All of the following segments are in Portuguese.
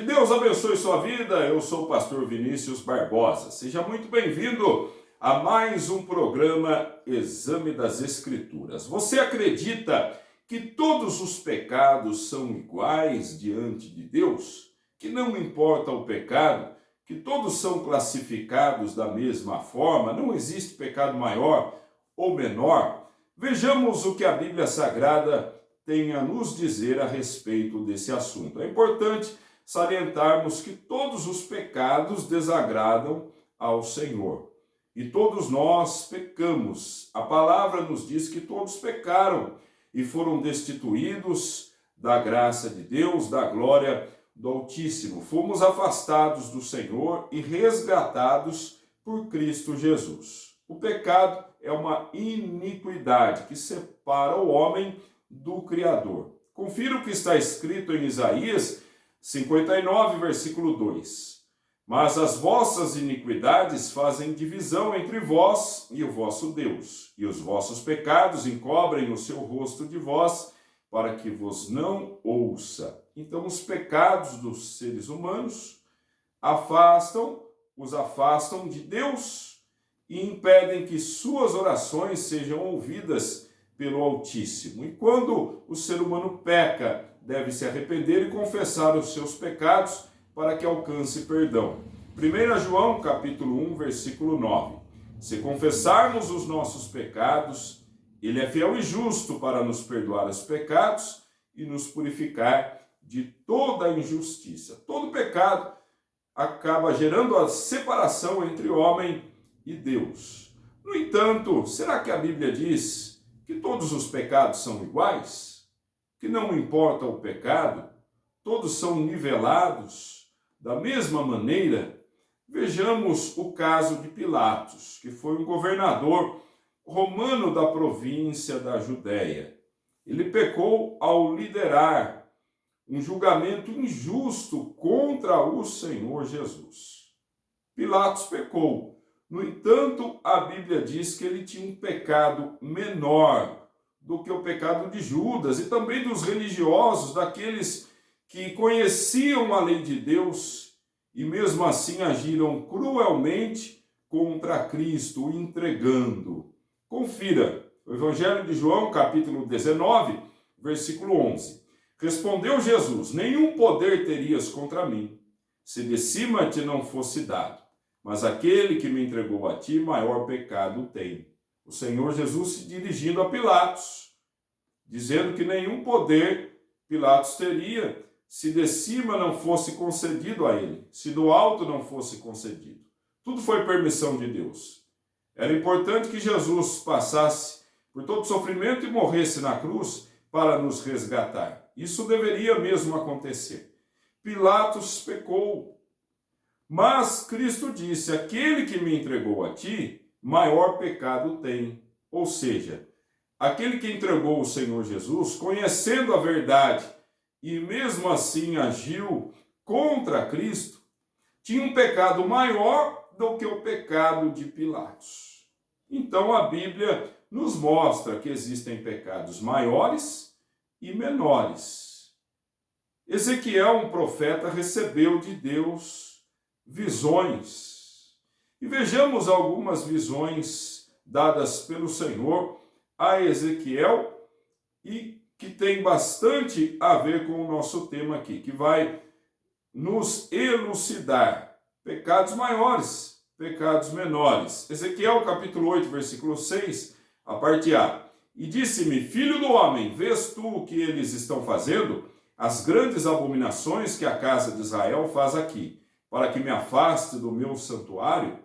Que Deus abençoe sua vida. Eu sou o pastor Vinícius Barbosa. Seja muito bem-vindo a mais um programa Exame das Escrituras. Você acredita que todos os pecados são iguais diante de Deus? Que não importa o pecado, que todos são classificados da mesma forma? Não existe pecado maior ou menor? Vejamos o que a Bíblia Sagrada tem a nos dizer a respeito desse assunto. É importante salientarmos que todos os pecados desagradam ao Senhor. E todos nós pecamos. A palavra nos diz que todos pecaram e foram destituídos da graça de Deus, da glória do Altíssimo. Fomos afastados do Senhor e resgatados por Cristo Jesus. O pecado é uma iniquidade que separa o homem do Criador. Confira o que está escrito em Isaías 59, versículo 2. Mas as vossas iniquidades fazem divisão entre vós e o vosso Deus, e os vossos pecados encobrem o seu rosto de vós, para que vos não ouça. Então, os pecados dos seres humanos os afastam de Deus e impedem que suas orações sejam ouvidas pelo Altíssimo. E quando o ser humano peca, deve se arrepender e confessar os seus pecados para que alcance perdão. 1 João, capítulo 1, versículo 9. Se confessarmos os nossos pecados, Ele é fiel e justo para nos perdoar os pecados e nos purificar de toda a injustiça. Todo pecado acaba gerando a separação entre homem e Deus. No entanto, será que a Bíblia diz que todos os pecados são iguais? Que não importa o pecado, todos são nivelados da mesma maneira? Vejamos o caso de Pilatos, que foi um governador romano da província da Judéia. Ele pecou ao liderar um julgamento injusto contra o Senhor Jesus. Pilatos pecou. No entanto, a Bíblia diz que ele tinha um pecado menor do que o pecado de Judas e também dos religiosos, daqueles que conheciam a lei de Deus e mesmo assim agiram cruelmente contra Cristo, o entregando. Confira, o Evangelho de João, capítulo 19, versículo 11. Respondeu Jesus: nenhum poder terias contra mim, se de cima te não fosse dado, mas aquele que me entregou a ti, maior pecado tem. O Senhor Jesus se dirigindo a Pilatos, dizendo que nenhum poder Pilatos teria se de cima não fosse concedido a ele, se do alto não fosse concedido. Tudo foi permissão de Deus. Era importante que Jesus passasse por todo sofrimento e morresse na cruz para nos resgatar. Isso deveria mesmo acontecer. Pilatos pecou, mas Cristo disse: aquele que me entregou a ti, maior pecado tem. Ou seja, aquele que entregou o Senhor Jesus, conhecendo a verdade e mesmo assim agiu contra Cristo, tinha um pecado maior do que o pecado de Pilatos. Então a Bíblia nos mostra que existem pecados maiores e menores. Ezequiel, um profeta, recebeu de Deus visões. E vejamos algumas visões dadas pelo Senhor a Ezequiel e que tem bastante a ver com o nosso tema aqui, que vai nos elucidar pecados maiores, pecados menores. Ezequiel capítulo 8, versículo 6, a parte A. E disse-me: filho do homem, vês tu o que eles estão fazendo? As grandes abominações que a casa de Israel faz aqui, para que me afaste do meu santuário?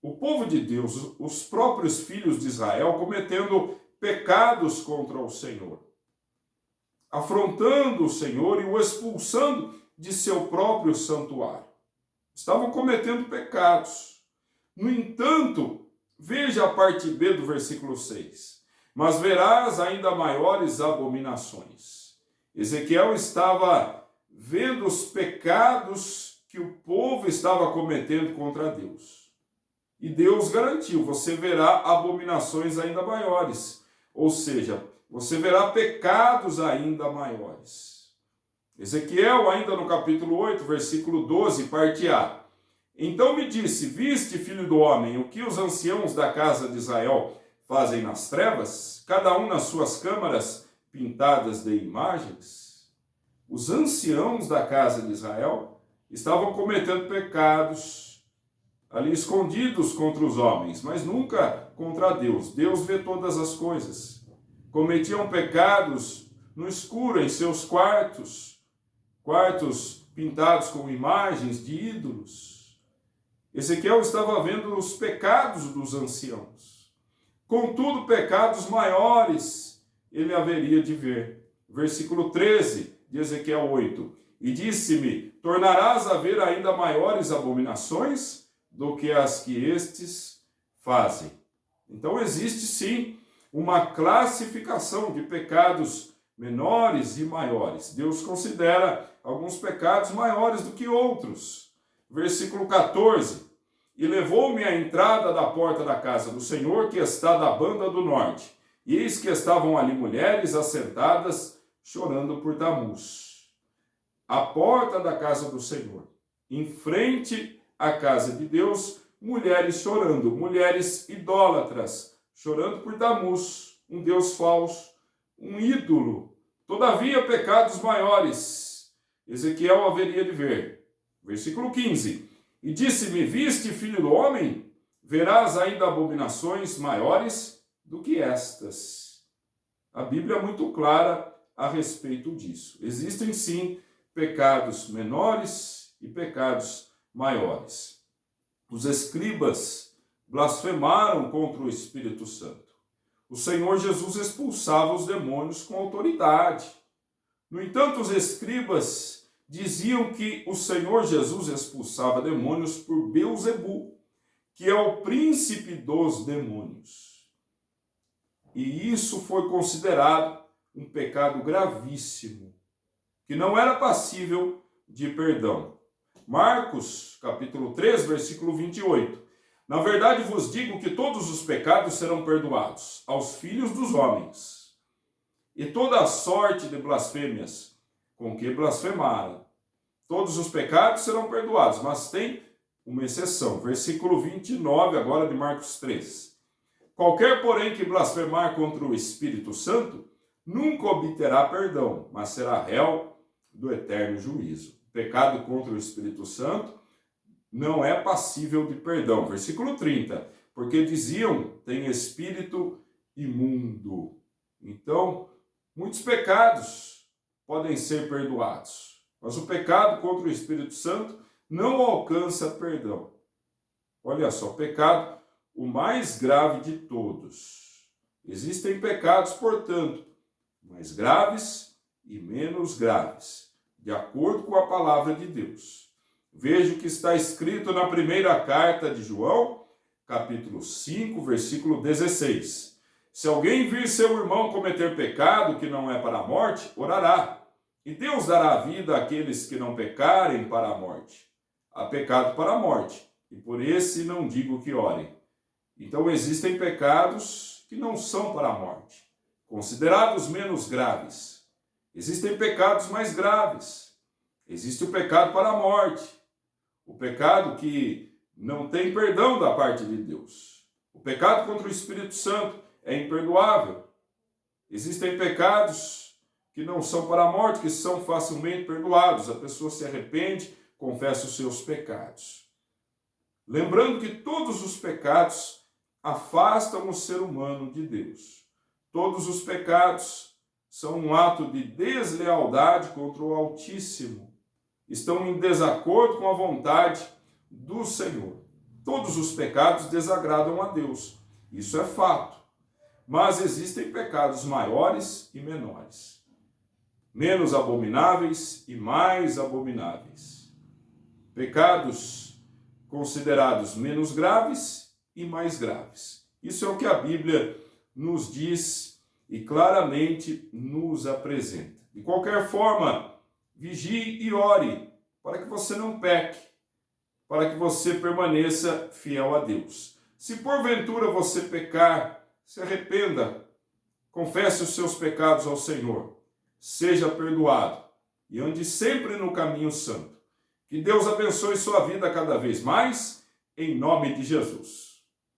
O povo de Deus, os próprios filhos de Israel, cometendo pecados contra o Senhor, afrontando o Senhor e o expulsando de seu próprio santuário. Estavam cometendo pecados. No entanto, veja a parte B do versículo 6. Mas verás ainda maiores abominações. Ezequiel estava vendo os pecados que o povo estava cometendo contra Deus. E Deus garantiu: você verá abominações ainda maiores. Ou seja, você verá pecados ainda maiores. Ezequiel, ainda no capítulo 8, versículo 12, parte A. Então me disse: viste, filho do homem, o que os anciãos da casa de Israel fazem nas trevas, cada um nas suas câmaras pintadas de imagens? Os anciãos da casa de Israel estavam cometendo pecados ali escondidos contra os homens, mas nunca contra Deus. Deus vê todas as coisas. Cometiam pecados no escuro, em seus quartos pintados com imagens de ídolos. Ezequiel estava vendo os pecados dos anciãos. Contudo, pecados maiores ele haveria de ver. Versículo 13 de Ezequiel 8. E disse-me: tornarás a ver ainda maiores abominações do que as que estes fazem. Então existe sim uma classificação de pecados menores e maiores. Deus considera alguns pecados maiores do que outros. Versículo 14. E levou-me à entrada da porta da casa do Senhor, que está da banda do norte. E eis que estavam ali mulheres assentadas, chorando por Tamuz. A porta da casa do Senhor, em frente à casa de Deus, mulheres chorando, mulheres idólatras, chorando por Tamuz, um deus falso, um ídolo. Todavia, pecados maiores Ezequiel haveria de ver. Versículo 15. E disse-me: viste, filho do homem, verás ainda abominações maiores do que estas. A Bíblia é muito clara a respeito disso. Existem sim pecados menores e pecados maiores. Os escribas blasfemaram contra o Espírito Santo. O Senhor Jesus expulsava os demônios com autoridade. No entanto, os escribas diziam que o Senhor Jesus expulsava demônios por Beelzebu, que é o príncipe dos demônios. E isso foi considerado um pecado gravíssimo, que não era passível de perdão. Marcos, capítulo 3, versículo 28. Na verdade vos digo que todos os pecados serão perdoados aos filhos dos homens, e toda a sorte de blasfêmias com que blasfemaram. Todos os pecados serão perdoados, mas tem uma exceção. Versículo 29, agora de Marcos 3. Qualquer, porém, que blasfemar contra o Espírito Santo, nunca obterá perdão, mas será réu do eterno juízo. Pecado contra o Espírito Santo não é passível de perdão. Versículo 30. Porque diziam: tem espírito imundo. Então, muitos pecados podem ser perdoados, mas o pecado contra o Espírito Santo não alcança perdão. Olha só, pecado, o mais grave de todos. Existem pecados, portanto, mais graves e menos graves, de acordo com a palavra de Deus. Veja o que está escrito na primeira carta de João, capítulo 5, versículo 16. Se alguém vir seu irmão cometer pecado que não é para a morte, orará, e Deus dará vida àqueles que não pecarem para a morte. Há pecado para a morte, e por esse não digo que orem. Então existem pecados que não são para a morte, considerados menos graves. Existem pecados mais graves. Existe o pecado para a morte, o pecado que não tem perdão da parte de Deus. O pecado contra o Espírito Santo é imperdoável. Existem pecados que não são para a morte, que são facilmente perdoados. A pessoa se arrepende, confessa os seus pecados. Lembrando que todos os pecados afastam o ser humano de Deus. Todos os pecados são um ato de deslealdade contra o Altíssimo. Estão em desacordo com a vontade do Senhor. Todos os pecados desagradam a Deus. Isso é fato. Mas existem pecados maiores e menores. Menos abomináveis e mais abomináveis. Pecados considerados menos graves e mais graves. Isso é o que a Bíblia nos diz e claramente nos apresenta. De qualquer forma, vigie e ore para que você não peque, para que você permaneça fiel a Deus. Se porventura você pecar, se arrependa, confesse os seus pecados ao Senhor, seja perdoado e ande sempre no caminho santo. Que Deus abençoe sua vida cada vez mais, em nome de Jesus.